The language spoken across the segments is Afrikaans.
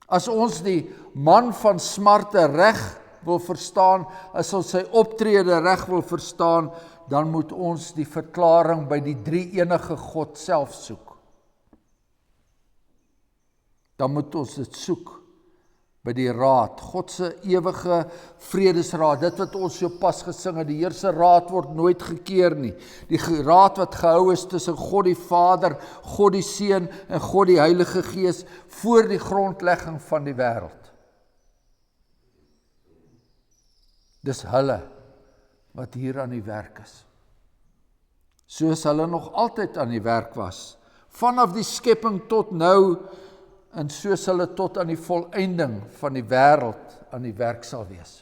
As ons die man van smarte reg wil verstaan, as ons sy optrede reg wil verstaan, dan moet ons die verklaring by die drie-enige God self soek. Dan moet ons dit soek by die raad, God se ewige vredesraad, dit wat ons so pas gesing het, die Here se raad word nooit gekeer nie. Die raad wat gehou is tussen God die Vader, God die Seun en God die Heilige Gees voor die grondlegging van die wêreld. Dis hulle wat hier aan die werk is. Soos hulle nog altyd aan die werk was, vanaf die skepping tot nou, en soos hulle tot aan die volëinding van die wêreld aan die werk sal wees.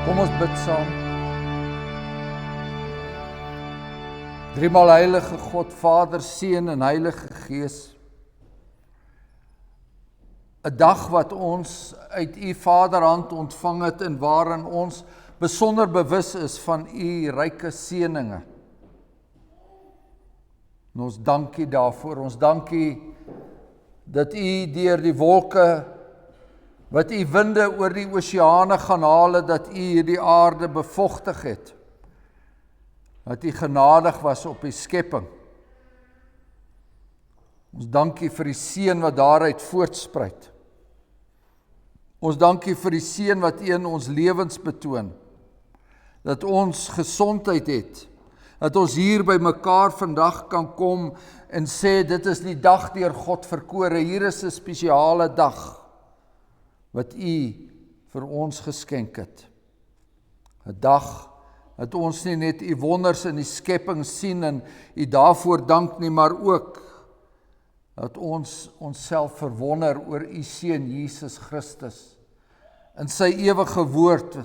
Kom ons bid saam. Driemaal heilige God, Vader, Seun en Heilige Gees. 'n dag wat ons uit U Vaderhand ontvang het en waarin ons besonder bewus is van U ryke seëninge. En ons dank U daarvoor. Ons dank U dat U deur die wolke wat U winde oor die oseane gaan haal, dat U hierdie aarde bevochtig het. Dat U genadig was op die skepping. Ons dank U vir die seën wat daaruit voortspruit. Ons dank U vir die seën wat U in ons lewens betoon. Dat ons gesondheid het. Dat ons hier by mekaar vandag kan kom en sê, dit is die dag deur God verkore. Hier is 'n spesiale dag wat U vir ons geskenk het. 'n dag dat ons nie net U wonders in die skepping sien en U daarvoor dank nie, maar ook dat ons onsself verwonder oor U Seun Jesus Christus in sy ewige woord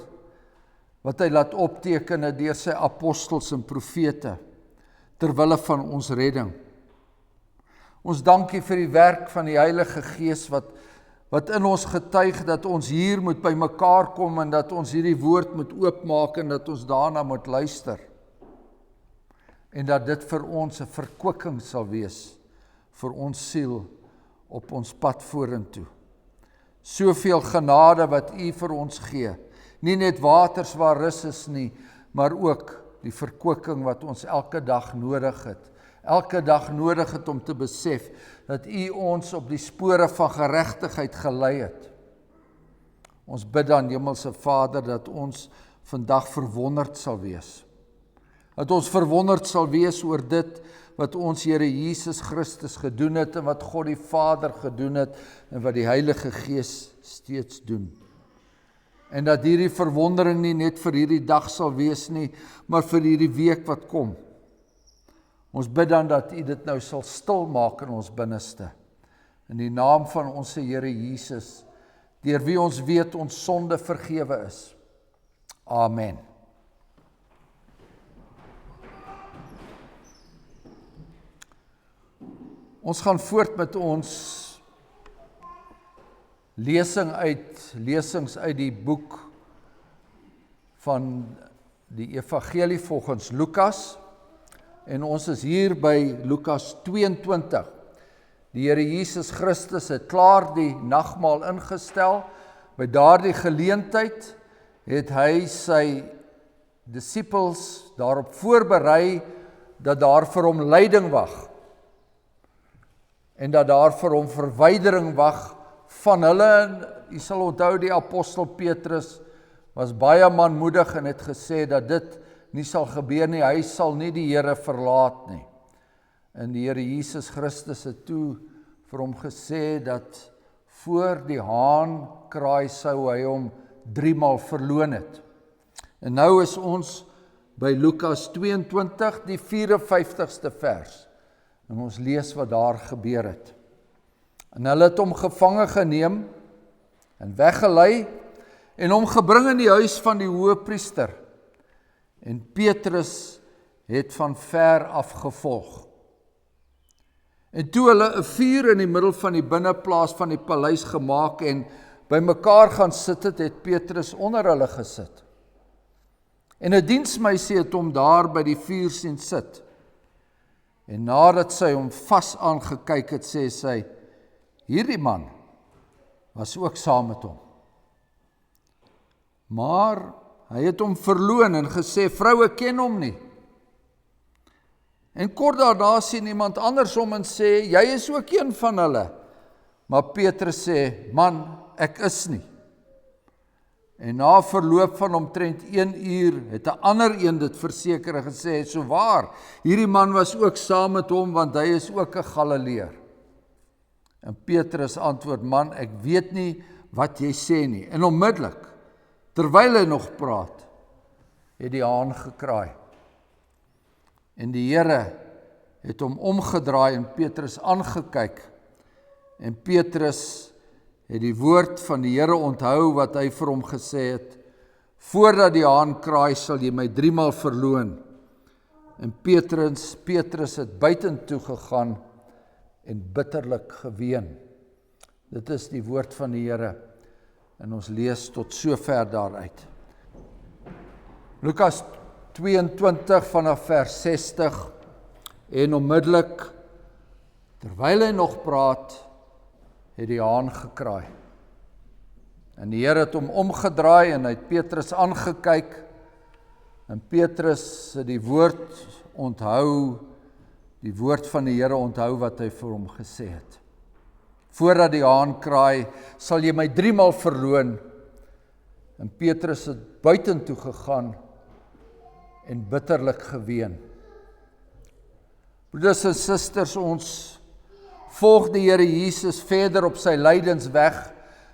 wat Hy laat opteken het deur sy apostels en profete ter wille van ons redding. Ons dank U vir die werk van die Heilige Gees wat in ons getuig dat ons hier moet by mekaar kom en dat ons hierdie woord moet oopmaak en dat ons daarna moet luister. En dat dit vir ons 'n verkwikking sal wees vir ons siel op ons pad vorentoe. Soveel genade wat U vir ons gee. Nie net waters waar rus is nie, maar ook die verkwikking wat ons elke dag nodig het. Elke dag nodig het om te besef dat U ons op die spore van geregtigheid gelei het. Ons bid dan, Hemelse Vader, dat ons vandag verwonderd sal wees. Dat ons verwonderd sal wees oor dit wat ons Here Jesus Christus gedoen het en wat God die Vader gedoen het en wat die Heilige Gees steeds doen. En dat hierdie verwondering nie net vir hierdie dag sal wees nie, maar vir hierdie week wat kom. Ons bid dan dat U dit nou sal stil maak in ons binneste. In die naam van ons Here Jesus, deur wie ons weet ons sonde vergewe is. Amen. Ons gaan voort met ons lesings uit die boek van die Evangelie volgens Lukas. En ons is hier by Lukas 22. Die Here Jesus Christus het klaar die nagmaal ingestel. By daardie geleentheid het hy sy disippels daarop voorberei dat daar vir hom lyding wag. En dat daar vir hom verwydering wag van hulle. U sal onthou die apostel Petrus was baie manmoedig en het gesê dat dit nie sal gebeur nie, hy sal nie die Here verlaat nie. En die Here Jesus Christus het toe vir hom gesê dat voor die haan kraai sou hy hom 3 maal verloon het. En nou is ons by Lukas 22, die 54ste vers. En ons lees wat daar gebeur het. En hulle het hom gevange geneem en weggelei en hom gebring in die huis van die hoëpriester. En Petrus het van ver af gevolg. En toe hulle 'n vuur in die middel van die binneplaas van die paleis gemaak en by mekaar gaan sit het Petrus onder hulle gesit. En 'n diensmeisie het hom daar by die vuur sien sit. En nadat sy hom vas aangekyk het, sê sy, hierdie man was ook saam met hom. Maar hy het hom verloon en gesê, vrou, ek ken hom nie. En kort daarna sien iemand anders hom en sê, jy is ook een van hulle. Maar Petrus sê, man, ek is nie. En na verloop van omtrent 1 uur het 'n ander een dit verseker en gesê, so waar, hierdie man was ook saam met hom, want hy is ook 'n Galileër. En Petrus antwoord, man, ek weet nie wat jy sê nie. En onmiddellik, terwyl hy nog praat, het die haan gekraai. En die Here het hom omgedraai en Petrus aangekyk. En Petrus het die woord van die Here onthou wat hy vir hom gesê het, voordat die haan kraai sal jy my 3 maal verloon. En Petrus het buitentoe gegaan en bitterlik geween. Dit is die woord van die Here en ons lees tot sover daaruit. Lukas 22 vanaf vers 60 en onmiddellik, terwyl hy nog praat, het die haan gekraai. En die Here het hom omgedraai en hy het Petrus aangekyk en Petrus het die woord onthou, die woord van die Here onthou wat hy vir hom gesê het. Voordat die haan kraai, sal jy my 3 maal verloon. En Petrus het buitentoe gegaan en bitterlik geween. Broeders en susters, ons volg die Here Jesus verder op sy lydensweg,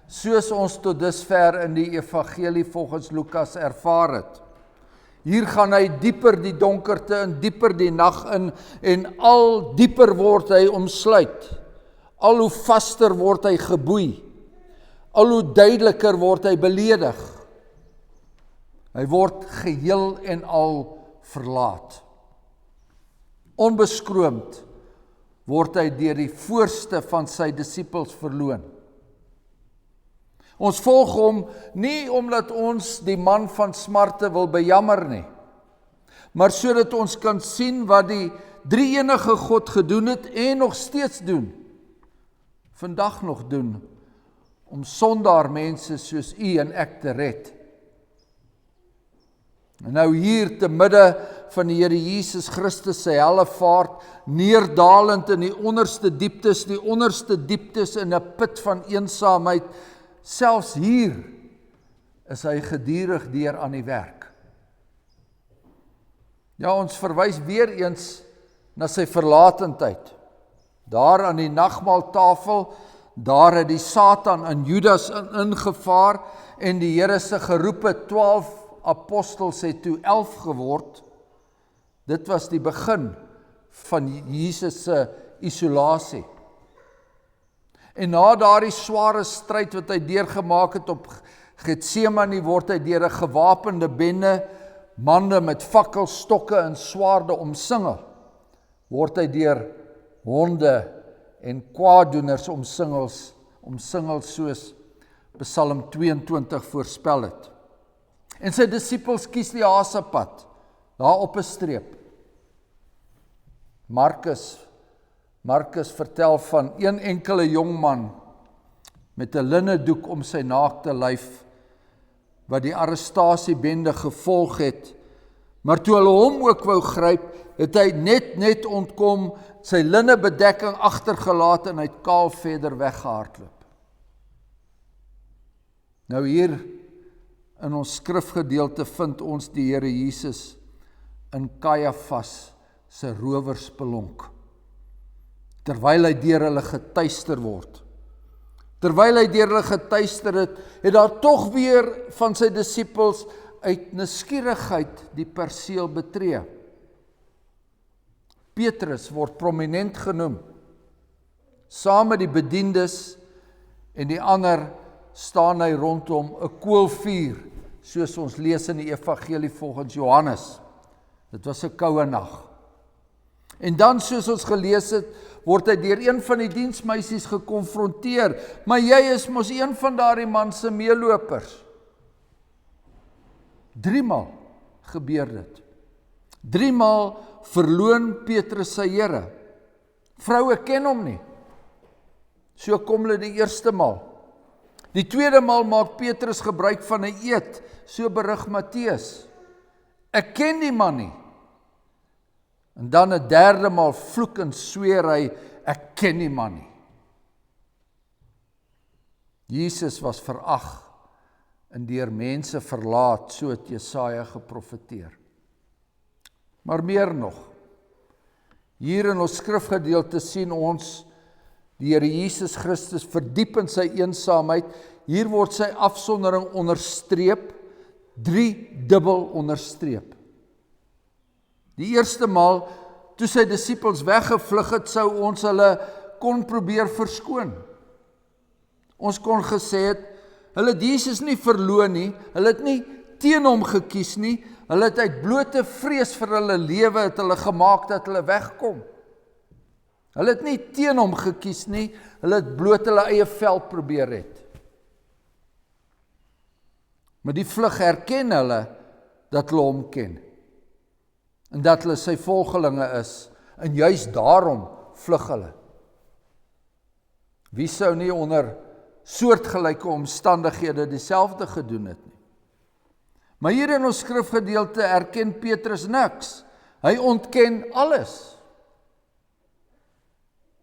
soos ons tot dusver in die evangelie volgens Lukas ervaar het. Hier gaan hy dieper die donkerte in, dieper die nag in, en al dieper word hy omsluit. Al hoe vaster word hy geboei. Al hoe duideliker word hy beledig. Hy word geheel en al verlaat. Onbeskroomd word hy deur die voorste van sy disippels verloon. Ons volg hom nie omdat ons die man van smarte wil bejammer nie, maar sodat ons kan sien wat die drie-enige God gedoen het en nog steeds doen, vandag nog doen, om sondaar mense soos u en ek te red. En nou hier te midde van die Here Jesus Christus sy hellevaart, neerdalend in die onderste dieptes in 'n put van eensaamheid, selfs hier is hy gedurig deur aan die werk. Ja, ons verwys weer eens na sy verlatendheid. Daar aan die nagmaaltafel, daar het die Satan in Judas ingevaar en die Here se geroepe 12 apostels het toe 11 geword. Dit was die begin van Jesus se isolasie. En na daardie sware stryd wat hy deurgemaak het op Getsemane, word hy deur 'n gewapende bende, manne met fakkels, stokke en swaarde omsingel. Word hy deur honde en kwaaddoeners omsingel soos Psalm 22 voorspel het. En sy disippels kies die haasepad, daar op 'n streep. Markus vertel van een enkele jong man met 'n linnedoek om sy naakte lyf, wat die arrestasiebende gevolg het, maar toe hulle hom ook wou gryp, het hy net ontkom, sy linnebedekking agtergelaat en hy het kaal verder weggehardloop. Nou hier in ons skrifgedeelte vind ons die Here Jesus in Kajafas se rowersspelonk, terwyl hy deur hulle getuister word. Terwyl hy deur hulle getuister het, het daar tog weer van sy disippels uit nuuskierigheid die perseel betree. Petrus word prominent genoem, saam met die bediendes en die ander staan hy rondom 'n koolvuur, soos ons lees in die evangelie volgens Johannes. Dit was 'n koue nag. En dan, soos ons gelees het, word hy deur een van die diensmeisies gekonfronteer, maar jy is mos een van daardie man se meelopers. 3 maal gebeur dit. 3 maal verloon Petrus sy Here. Vroue ken hom nie. So kom hulle die eerste maal. Die tweede maal maak Petrus gebruik van 'n eed, so berig Matteus. Ek ken die man nie. En dan 'n derde maal vloek en sweer hy, ek ken die man nie. Jesus was verag en deur mense verlaat, so het Jesaja geprofeteer. Maar meer nog, hier in ons skrifgedeelte sien ons die Here Jesus Christus verdiep in sy eensaamheid. Hier word sy afsondering onderstreep, 3 dubbel onderstreep. Die eerste maal, toe sy disippels weggevlug het, sou ons hulle kon probeer verskoon. Ons kon gesê het, hulle het Jesus nie verloon nie, hulle het nie teen hom gekies nie, hulle het uit blote vrees vir hulle lewe het hulle gemaak dat hulle wegkom. Hulle het nie teen hom gekies nie, hulle het bloot hulle eie veld probeer het. Maar die vlug herken hulle dat hulle hom ken. En dat hulle sy volgelinge is, en juis daarom vlug hulle. Wie sou nie onder soortgelyke omstandighede dieselfde gedoen het nie? Maar hier in ons skrifgedeelte erken Petrus niks. Hy ontken alles.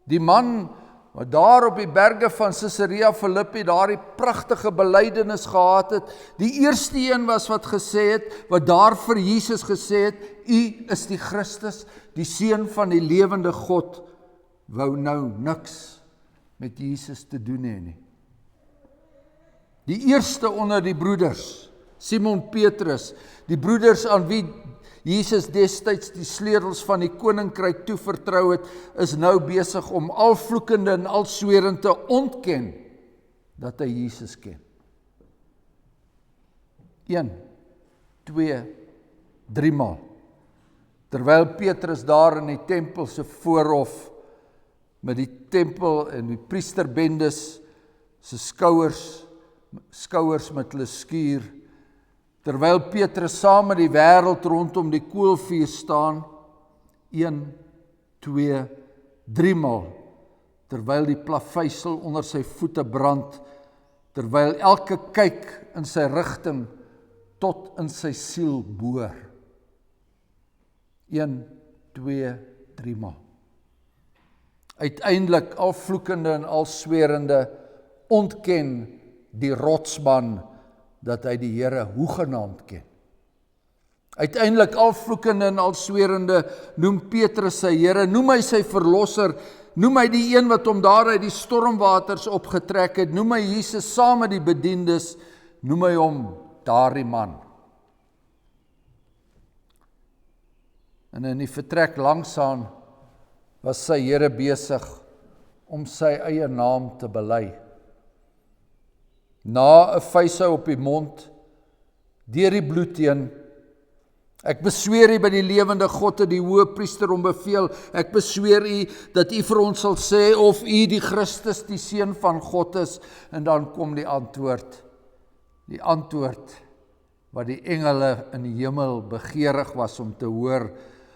Die man wat daar op die berge van Caesarea Philippi daardie pragtige belydenis gehad het, die eerste een was wat gesê het, wat daar vir Jesus gesê het, U is die Christus, die Seun van die lewende God, wou nou niks met Jesus te doen hê nie. Die eerste onder die broeders, Simon Petrus, die broeders aan wie Jesus destyds die sleutels van die koninkryk toevertrou het, is nou besig om al vloekende en al swerend te ontken dat hy Jesus ken. 1, 2, 3 maal. Terwyl Petrus daar in die tempel se voorhof met die tempel en die priesterbendes se skouers met hulle skuur, terwyl Petrus saam met die wêreld rondom die koolvuur staan, 1, 2, 3 maal, terwyl die plaveisel onder sy voete brand, terwyl elke kyk in sy rigting tot in sy siel boor. 1, 2, 3 maal. Uiteindelik al vloekende en al swerende ontken die rotsman dat hy die Here hoegenaamd ken. Uiteindelik al vloekende en al swerende noem Petrus sy Here, noem hy sy verlosser, noem hy die een wat hom daar uit die stormwaters opgetrek het, noem hy Jesus saam met die bediendes, noem hy hom daardie man. En in die vertrek langsaan was sy Here besig om sy eie naam te bely. Na 'n vuishou op die mond, deur die bloed heen, ek besweer U by die lewende God en die hoëpriester om beveel, ek besweer U dat U vir ons sal sê of U die Christus, die Seun van God is, en dan kom die antwoord wat die engele in die hemel begeerig was om te hoor,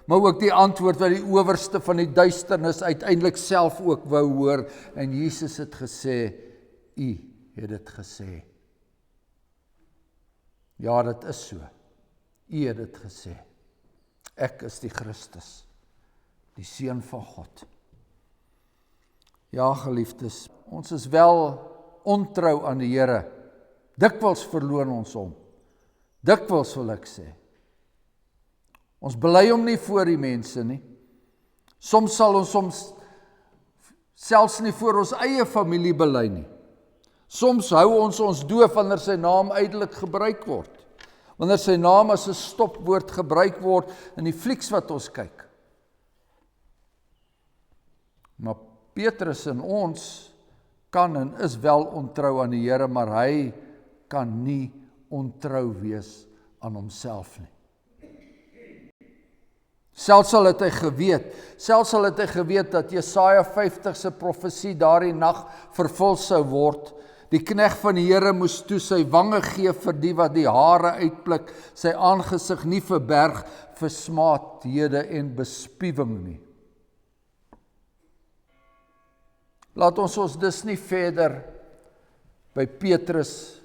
maar ook die antwoord wat die owerste van die duisternis uiteindelik self ook wou hoor, en Jesus het gesê, U het dit gesê. Ja, dit is so. U het dit gesê. Ek is die Christus, die Seun van God. Ja, geliefdes, ons is wel ontrou aan die Here. Dikwels verloon ons hom. Dikwels wil ek sê. Ons bely hom nie voor die mense nie. Soms sal ons selfs nie voor ons eie familie bely nie. Soms hou ons doof wanneer sy naam uitelik gebruik word. Wanneer sy naam as 'n stopwoord gebruik word in die flieks wat ons kyk. Maar Petrus en ons kan en is wel ontrou aan die Here, maar hy kan nie ontrou wees aan homself nie. Selfs al het hy geweet dat Jesaja 50 se profesie daardie nag vervul sou word. Die knegt van die Here moes toe sy wange gee vir die wat die hare uitpluk, sy aangesig nie verberg vir smaathede en bespiewing nie. Laat ons dus nie verder by Petrus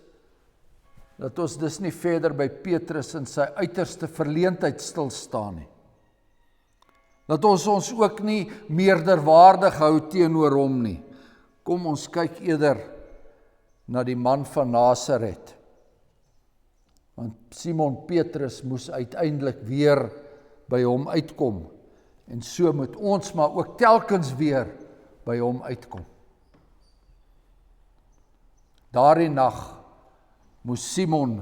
in sy uiterste verleentheid stil staan nie. Dat ons ook nie meerderwaardig hou teenoor hom nie. Kom ons kyk eerder na die man van Nasaret. Want Simon Petrus moes uiteindelik weer by hom uitkom. En so moet ons maar ook telkens weer by hom uitkom. Daardie nag moes Simon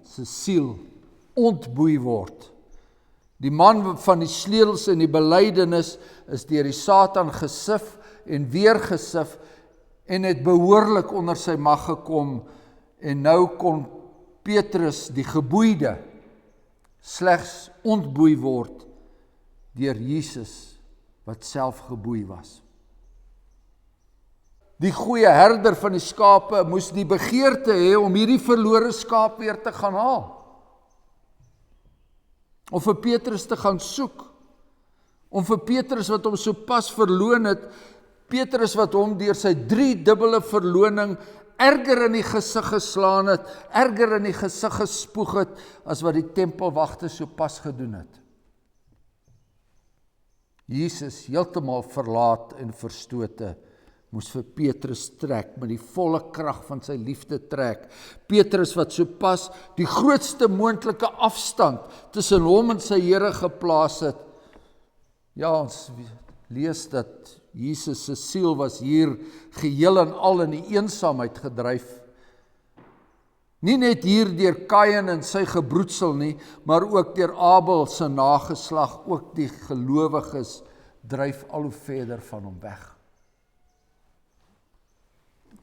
se siel ontboei word. Die man van die sleutels en die belydenis is deur die Satan gesif en weer gesif en het behoorlik onder sy mag gekom, en nou kon Petrus die geboeide slegs ontboei word deur Jesus wat self geboei was. Die goeie herder van die skape moes die begeerte hê om hierdie verlore skaap weer te gaan haal. Om vir Petrus te gaan soek. Om vir Petrus wat hom so pas verloon het, Petrus wat hom deur sy 3-dubbele verloning erger in die gesig geslaan het, erger in die gesig gespoeg het, as wat die tempelwagte so pas gedoen het. Jesus, heeltemal verlaat en verstote, moes vir Petrus trek, met die volle krag van sy liefde trek. Petrus wat so pas die grootste moontlike afstand tussen hom en sy Here geplaas het. Ja, ons lees dat Jesus se siel was hier geheel en al in die eensaamheid gedryf. Nie net hier deur Kain en sy gebroedsel nie, maar ook deur Abel se nageslag, ook die gelowiges dryf al hoe verder van hom weg.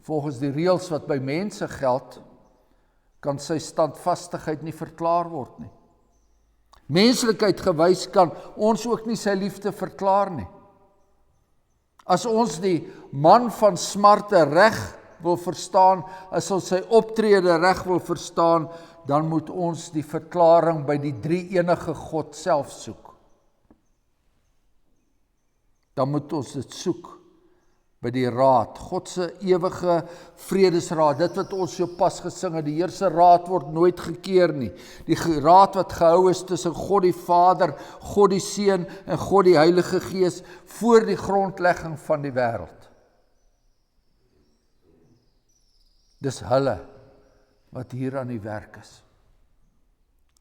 Volgens die reëls wat by mense geld, kan sy standvastigheid nie verklaar word nie. Menslikheid gewys kan ons ook nie sy liefde verklaar nie. As ons die man van smarte reg wil verstaan, as ons sy optrede reg wil verstaan, dan moet ons die verklaring by die drie-enige God self soek. Dan moet ons dit soek by die raad, God se ewige vredesraad, dit wat ons so pas gesing het, die Here se raad word nooit gekeer nie. Die raad wat gehou is tussen God die Vader, God die Seun en God die Heilige Gees voor die grondlegging van die wêreld. Dis hulle wat hier aan die werk is.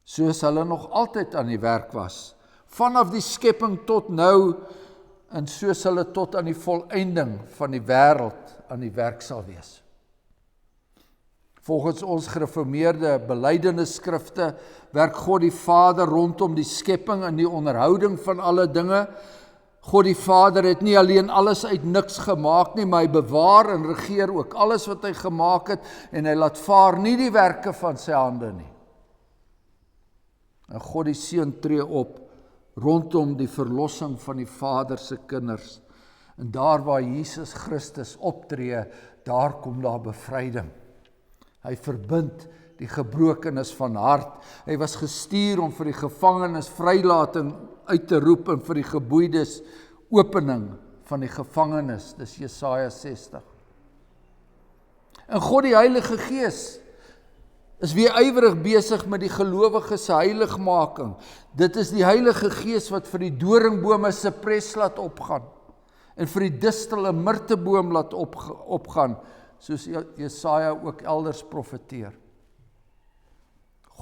Soos hulle nog altyd aan die werk was, vanaf die skepping tot nou, en soos hulle tot aan die volëinding van die wêreld aan die werk sal wees. Volgens ons gereformeerde belydenisskrifte werk God die Vader rondom die skepping in die onderhouding van alle dinge. God die Vader het nie alleen alles uit niks gemaak nie, maar hy bewaar en regeer ook alles wat hy gemaak het, en hy laat vaar nie die werke van sy hande nie. En God die Seun tree op rondom die verlossing van die Vader se kinders. En daar waar Jesus Christus optree, daar kom daar bevryding. Hy verbind die gebrokenes van hart. Hy was gestuur om vir die gevangenes vrylating uit te roep en vir die geboeides opening van die gevangenes. Dis Jesaja 60. En God die Heilige Gees is weer ywerig besig met die gelowiges se heiligmaking. Dit is die Heilige Gees wat vir die doringbome se pres laat opgaan en vir die distel 'n mirteboom laat opgaan, soos Jesaja ook elders profeteer.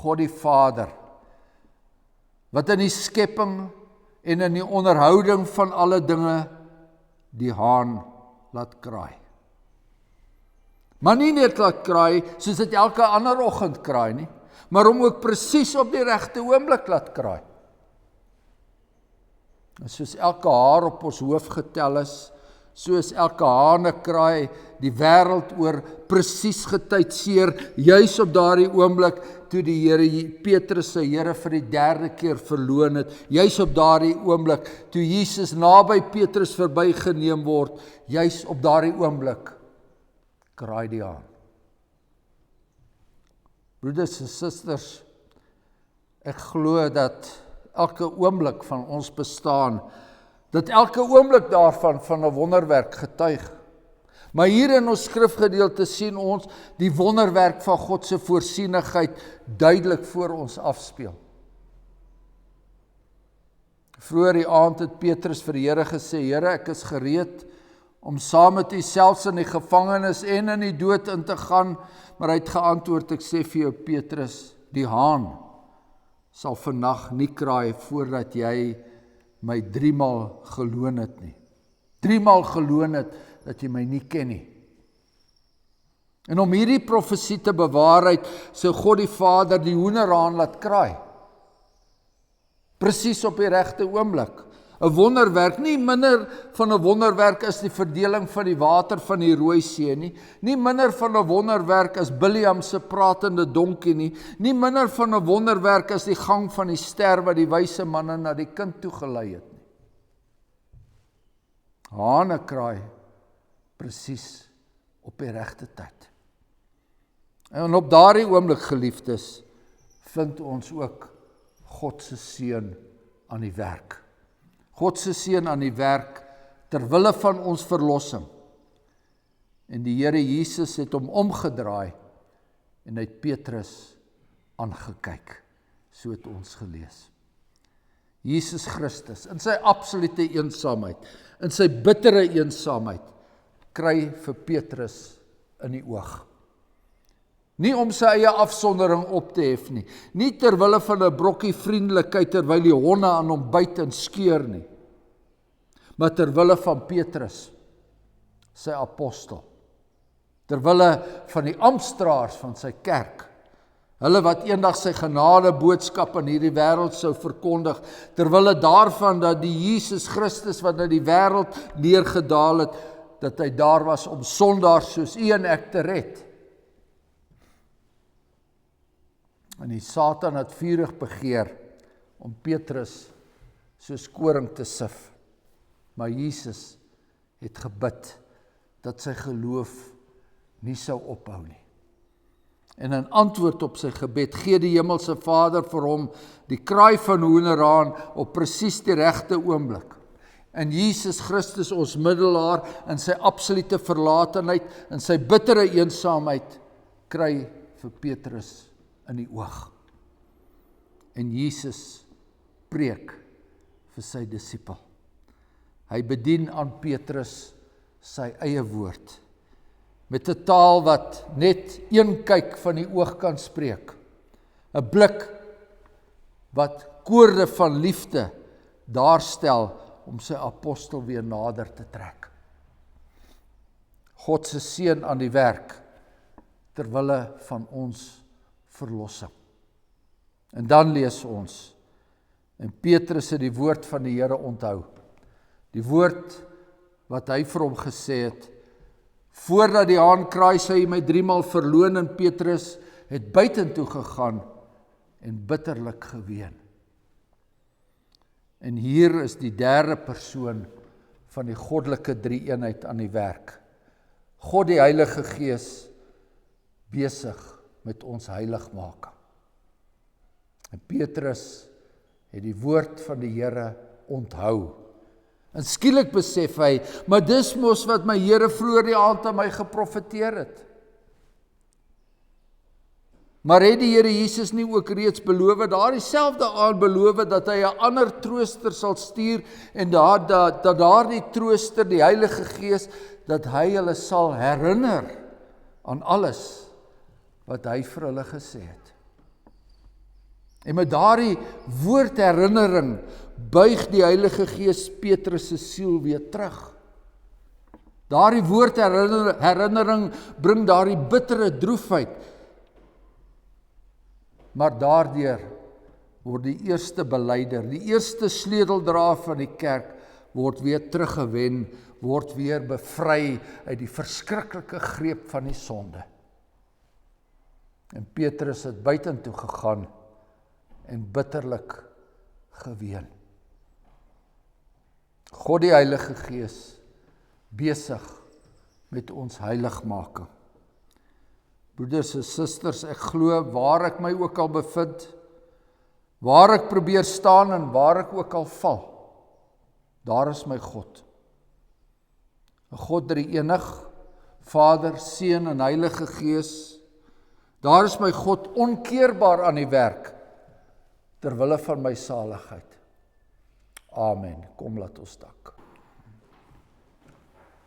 God die Vader, wat in die skepping en in die onderhouding van alle dinge die haan laat kraai. Maar nie net laat kraai, soos dit elke ander oggend kraai nie, maar om ook presies op die regte oomblik laat kraai. En soos elke haar op ons hoof getel is, soos elke hanekraai die wêreld oor presies getydseer, juis op daardie oomblik toe die Here Petrus sy Here vir die 3de keer verloon het, juis op daardie oomblik toe Jesus naby Petrus verbygeneem word, juis op daardie oomblik kraai die haan. Broeders en susters, ek glo dat elke oomblik van ons bestaan, dat elke oomblik daarvan van 'n wonderwerk getuig. Maar hier in ons skrifgedeelte sien ons die wonderwerk van God se voorsienigheid duidelik voor ons afspeel. Vroeër die aand het Petrus vir die Here gesê, Here, ek is gereed om saam met U selfs in die gevangenis en in die dood in te gaan, maar hy het geantwoord, ek sê vir jou Petrus, die haan sal vannag nie kraai voordat jy my 3 maal geloon het nie. 3 maal geloon het dat jy my nie ken nie. En om hierdie profesie te bewaarheid, sou God die Vader die hoenderhaan laat kraai. Presies op die regte oomblik. 'n wonderwerk, nie minder van 'n wonderwerk is die verdeling van die water van die Rooi See nie, nie minder van 'n wonderwerk is Biliam se pratende donkie nie, nie minder van 'n wonderwerk is die gang van die ster wat die wyse manne na die kind toe gelei het nie. Hane kraai presies op die regte tyd. En op daardie oomblik, geliefdes, vind ons ook God se seun aan die werk. God se seun aan die werk terwille van ons verlossing. En die Here Jesus het hom omgedraai en hy het Petrus aangekyk. So het ons gelees. Jesus Christus in sy absolute eensaamheid, in sy bittere eensaamheid, kry vir Petrus in die oog. Nie om sy eie afsondering op te hef nie, nie terwille van 'n brokkie vriendelikheid terwyl die honde aan hom byt en skeur nie, maar terwille van Petrus, sy apostel, terwille van die amptdraers van sy kerk, hulle wat eendag sy genade boodskap in hierdie wêreld sou verkondig, terwille daarvan dat die Jesus Christus wat na die wêreld neergedaal het, dat hy daar was om sondaars soos u en ek te red. En die Satan het vurig begeer om Petrus soos koring te sif. Maar Jesus het gebid dat sy geloof nie sou ophou nie. En in antwoord op sy gebed gee die Hemelse Vader vir hom die kraai van hoenderhaan op presies die regte oomblik. En Jesus Christus, ons middelaar, in sy absolute verlatenheid, in sy bittere eensaamheid, kry vir Petrus in die oog. En Jesus preek vir sy disipel. Hy bedien aan Petrus sy eie woord, met 'n taal wat net een kyk van die oog kan spreek. 'n Blik wat koorde van liefde daarstel om sy apostel weer nader te trek. God se seun aan die werk, terwille van ons verlossing. En dan lees ons, en Petrus het die woord van die Here onthou, die woord wat hy vir hom gesê het, voordat die haan kraai sou hy my 3 maal verloon, en Petrus het buitentoe gegaan en bitterlik geween. En hier is die 3de persoon van die goddelike drie-eenheid aan die werk. God die Heilige Gees besig met ons heiligmaking. En Petrus het die woord van die Here onthou. En skielik besef hy, maar dis mos wat my Here vroeër die aand aan my geprofeteer het. Maar het die Here Jesus nie ook reeds beloof, daar dieselfde aand beloof dat hy 'n ander trooster sal stuur, en dat daardie trooster, die Heilige Gees, dat hy hulle sal herinner aan alles wat hy vir hulle gesê het. En met daardie woord herinnering buig die Heilige Gees Petrus se siel weer terug. Daardie woord herinnering bring daardie bittere droefheid. Maar daardeur word die eerste belyder, die eerste sleuteldraer van die kerk, word weer teruggewen, word weer bevry uit die verskriklike greep van die sonde. En Petrus het buitentoe gegaan en bitterlik geween. God die Heilige Gees besig met ons heiligmaking. Broeders en susters, ek glo waar ek my ook al bevind, waar ek probeer staan en waar ek ook al val, daar is my God. 'n God drie-enig, Vader, Seun en Heilige Gees. Daar is my God onkeerbaar aan die werk, ter wille van my saligheid. Amen. Kom laat ons dank.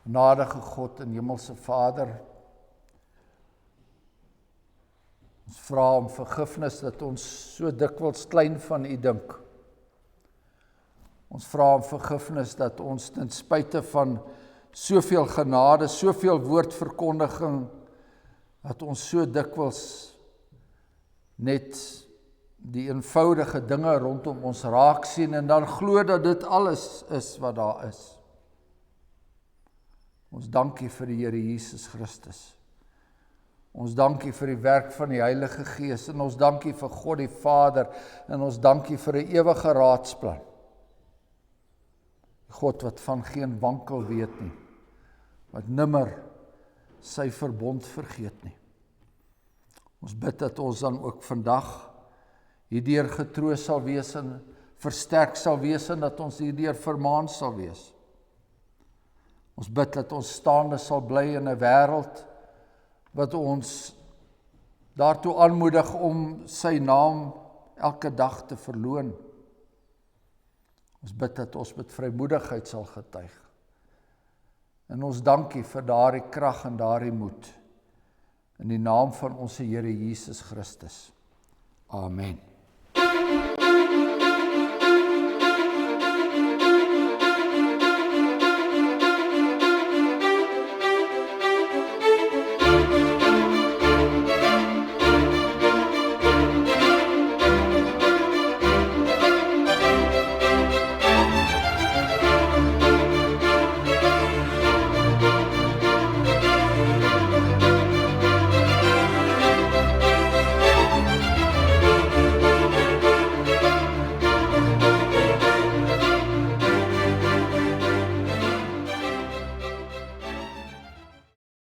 Genadige God en hemelse Vader, ons vra om vergifnis dat ons so dikwels klein van U dink. Ons vra om vergifnis dat ons ten spyte van soveel genade, soveel woordverkondiging, dat ons so dikwels net die eenvoudige dinge rondom ons raak sien en dan glo dat dit alles is wat daar is. Ons dankie vir die Here Jesus Christus. Ons dankie vir die werk van die Heilige Gees en ons dankie vir God die Vader en ons dankie vir 'n ewige raadsplan. God wat van geen wankel weet nie, wat nimmer sy verbond vergeet nie. Ons bid dat ons dan ook vandag hierdeur getroos sal wees en versterk sal wees en dat ons hierdeur vermaan sal wees. Ons bid dat ons staande sal bly in 'n wêreld wat ons daartoe aanmoedig om sy naam elke dag te verloon. Ons bid dat ons met vrymoedigheid sal getuig. En ons dankie vir daardie krag en daardie moed. In die naam van ons Here Jesus Christus. Amen.